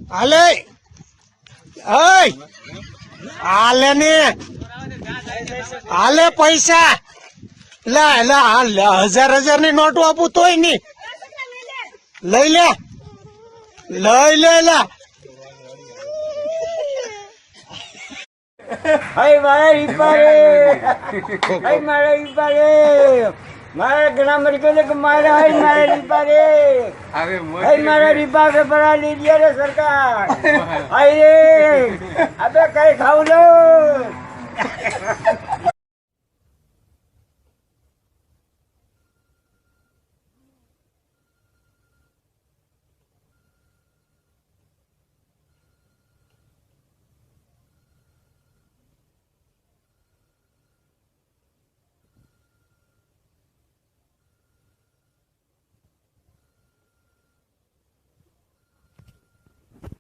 હાલે હાલે ને હાલે પૈસા લા લા હાલ 1000 ની નોટો આપું તોય નહી લઈ લે લા મારા ઘણા મરી ગયો કે મારા રીપા રે મારા રીપા કે ભરા લીધી રે સરકાર હાય રે અબે કઈ ખાવ લો